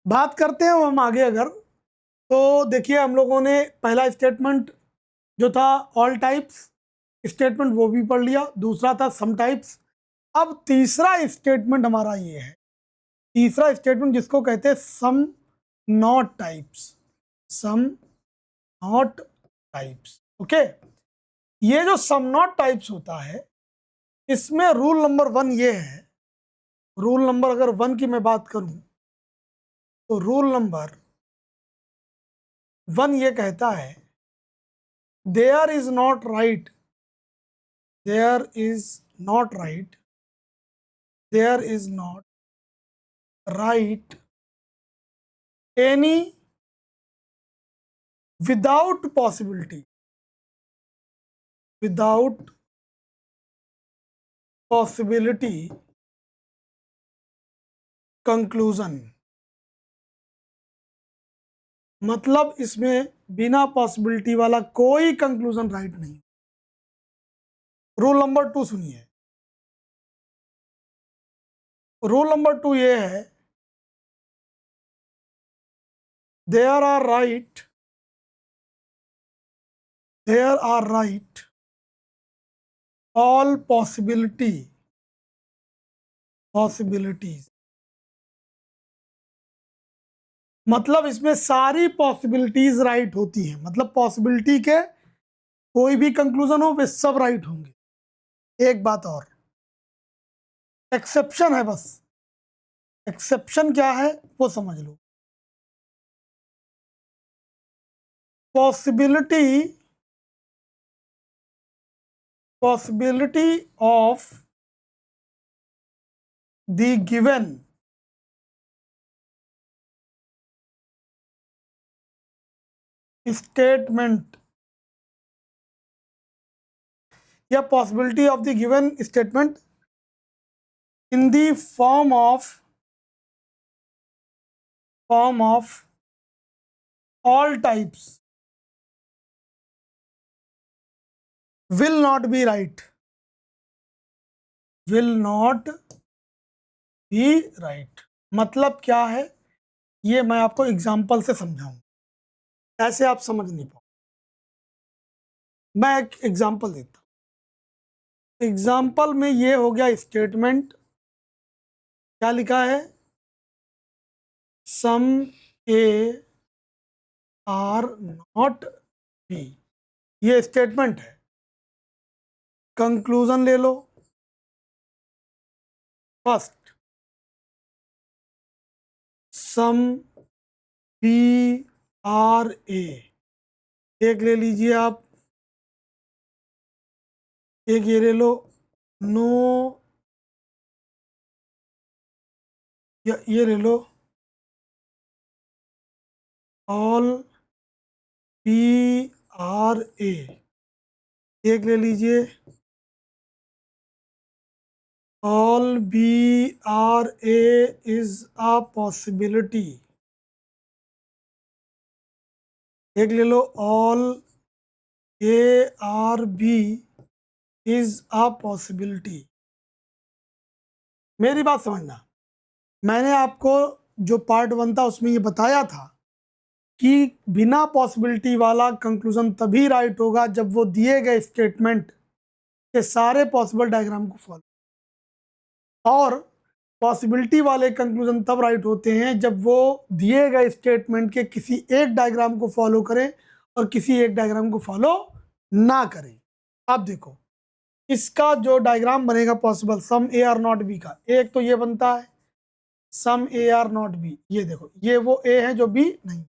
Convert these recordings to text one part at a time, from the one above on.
बात करते हैं हम आगे। अगर तो देखिए, हम लोगों ने पहला स्टेटमेंट जो था ऑल टाइप्स स्टेटमेंट वो भी पढ़ लिया, दूसरा था सम टाइप्स। अब तीसरा स्टेटमेंट हमारा ये है, तीसरा स्टेटमेंट जिसको कहते हैं some not types. Some not types, okay. ये जो सम नॉट टाइप्स होता है, इसमें रूल नंबर 1 ये है, रूल नंबर अगर 1 की मैं बात करूं तो रूल नंबर 1 ये कहता है there is not right, there is not right, there is not right any without possibility, without possibility conclusion. मतलब इसमें बिना पॉसिबिलिटी वाला कोई कंक्लूजन राइट नहीं। रूल नंबर 2 सुनिए। रूल नंबर 2 ये है there are right, there are right all possibilities. मतलब इसमें सारी पॉसिबिलिटीज राइट होती हैं, मतलब पॉसिबिलिटी के कोई भी कंक्लूजन हो वे सब राइट होंगे। एक बात और, एक्सेप्शन है बस। एक्सेप्शन क्या है वो समझ लो। Possibility of the given statement या possibility of the given statement in the form of all types will not be right, will not be right। मतलब क्या है ये मैं आपको एग्जांपल से समझाऊं, ऐसे आप समझ नहीं पाओ। मैं एक एग्जांपल देता हूं। एग्जांपल में ये हो गया स्टेटमेंट, क्या लिखा है, some A are not B, ये स्टेटमेंट है। कंक्लूजन ले लो, first some B are A, एक ले लीजिए आप, एक ये ले लो, नो, या ये ले लो ऑल बी आर ए, एक ले लीजिए all B are A is a possibility, एक ले लो all A are B is a possibility. मेरी बात समझना, मैंने आपको जो पार्ट 1 था उसमें ये बताया था कि बिना पॉसिबिलिटी वाला कंक्लूजन तभी राइट होगा जब वो दिए गए स्टेटमेंट के सारे पॉसिबल डायग्राम को फॉलो, और पॉसिबिलिटी वाले कंक्लूजन तब राइट होते हैं जब वो दिए गए स्टेटमेंट के किसी एक डायग्राम को फॉलो करें और किसी एक डायग्राम को फॉलो ना करें। अब देखो इसका जो डायग्राम बनेगा possible some A are not B का, एक तो ये बनता है some A are not B, ये देखो ये वो ए है जो बी नहीं।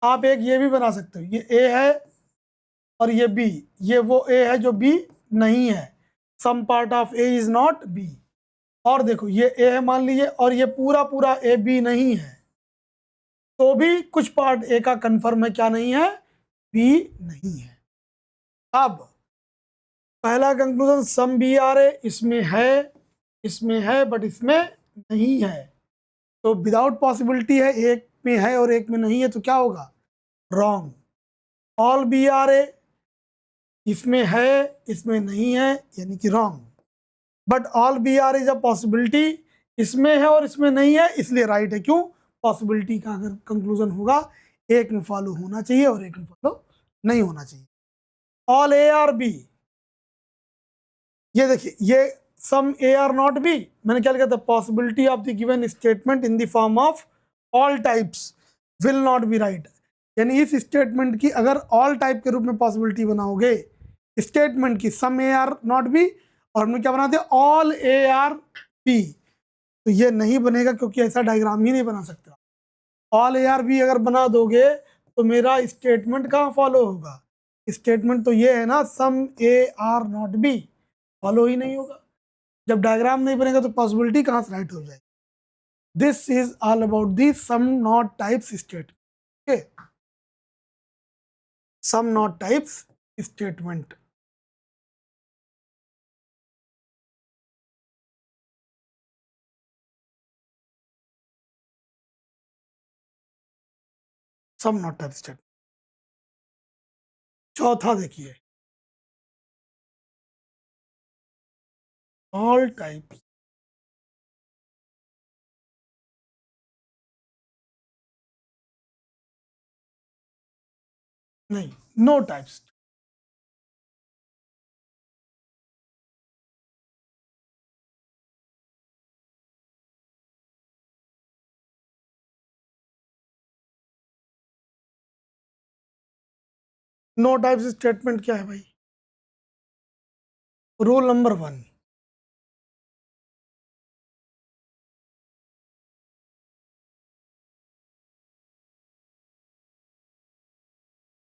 आप एक ये भी बना सकते हो, ये ए है और ये बी, ये वो ए है जो बी नहीं है, some part of A is not B. और देखो ये ए है मान लीजिए, और ये पूरा पूरा ए बी नहीं है, तो भी कुछ पार्ट ए का कंफर्म है, क्या नहीं है, बी नहीं है। अब पहला conclusion some B are A, इसमें है बट इसमें नहीं है, तो विदाउट पॉसिबिलिटी है, एक में है और एक में नहीं है, तो क्या होगा, wrong. All B are A, इसमें है इसमें नहीं है, यानी कि wrong. But all B are is a possibility, इसमें है और इसमें नहीं है, इसलिए राइट है। क्यों, पॉसिबिलिटी का अगर कंक्लूजन होगा, एक में फॉलो होना चाहिए और एक में फॉलो नहीं होना चाहिए। ऑल ए आर बी, ये देखिए, ये सम ए आर नॉट बी, मैंने क्या लिखा था, possibility of the given statement in the form of all types will not be right. यानी इस स्टेटमेंट की अगर ऑल टाइप के रूप में पॉसिबिलिटी बनाओगे स्टेटमेंट की, सम ए आर नॉट बी, और हमने क्या बनाते ऑल ए आर बी, तो ये नहीं बनेगा, क्योंकि ऐसा डायग्राम ही नहीं बना सकता। ऑल ए आर बी अगर बना दोगे तो मेरा स्टेटमेंट कहाँ फॉलो होगा? स्टेटमेंट तो ये है ना, some A are not B, follow ही नहीं होगा। जब डायग्राम नहीं बनेगा तो पॉसिबिलिटी कहाँ से राइट हो जाएगी? This is all about the some not types statement. Okay, some not types statement. Some not type statement. चौथा देखिए, ऑल टाइप्स, नहीं, no types. No types statement क्या है भाई? Rule number 1,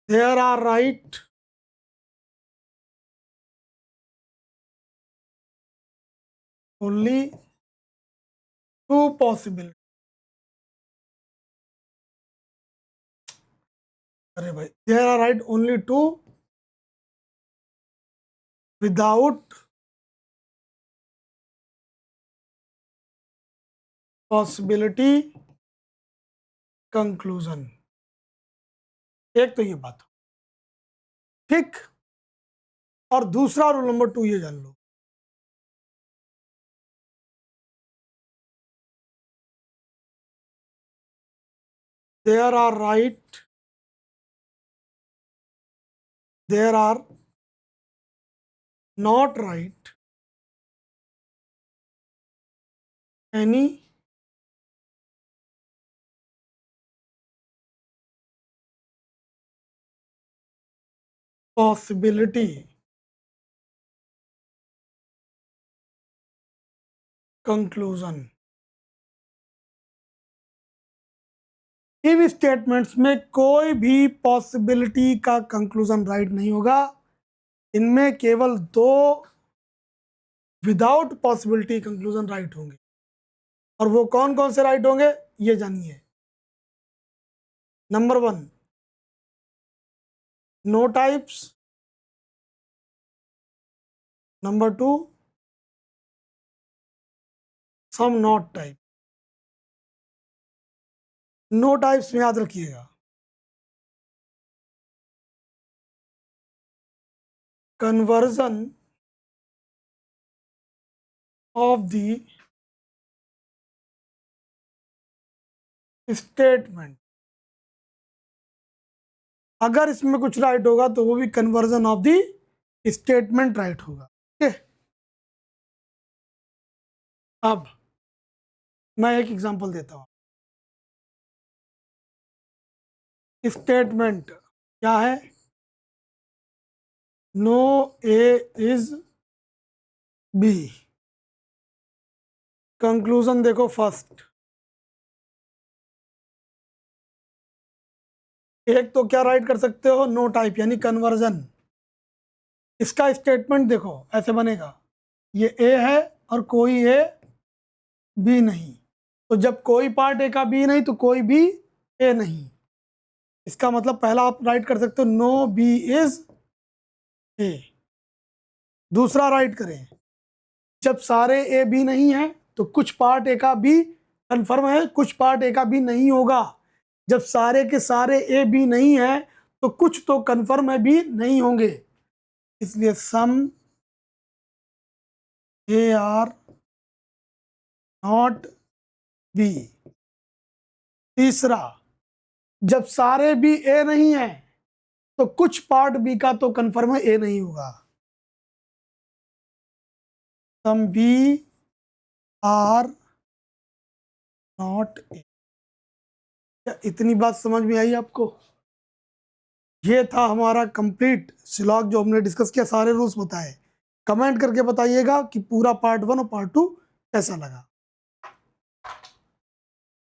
there are right only two possible, अरे भाई, there are right only two without possibility conclusion. एक तो ये बात, ठीक। और दूसरा रूल नंबर 2 ये जान लो, there are right, there are not right any possibility conclusion. इन स्टेटमेंट्स में कोई भी पॉसिबिलिटी का कंक्लूजन राइट नहीं होगा। इनमें केवल दो विदाउट पॉसिबिलिटी कंक्लूजन राइट होंगे, और वो कौन कौन से राइट होंगे ये जानिए। Number 1, no types. Number 2, some not type. No types में याद रखिएगा, कन्वर्जन ऑफ द स्टेटमेंट। अगर इसमें कुछ राइट होगा तो वो भी conversion of the statement right होगा। ठीक है, अब मैं एक एग्जांपल देता हूं। स्टेटमेंट क्या है? No A is B. Conclusion देखो फर्स्ट, एक तो क्या राइट कर सकते हो, नो टाइप यानी कन्वर्जन। इसका स्टेटमेंट देखो ऐसे बनेगा, ये ए है और कोई ए बी नहीं, तो जब कोई पार्ट ए का बी नहीं तो कोई भी ए नहीं। इसका मतलब पहला आप राइट कर सकते हो, नो बी इज ए। दूसरा राइट करें, जब सारे ए बी नहीं है तो कुछ पार्ट ए का बी कन्फर्म है, कुछ पार्ट ए का बी नहीं होगा। जब सारे के सारे ए बी नहीं है तो कुछ तो कन्फर्म है बी नहीं होंगे, इसलिए सम ए आर नॉट बी। तीसरा, जब सारे बी ए नहीं है तो कुछ पार्ट बी का तो कंफर्म है ए नहीं होगा। Some B are not A. इतनी बात समझ में आई आपको? ये था हमारा कंप्लीट सिलॉग जो हमने डिस्कस किया, सारे रूल्स बताए। कमेंट करके बताइएगा कि पूरा पार्ट 1 और पार्ट 2 कैसा लगा।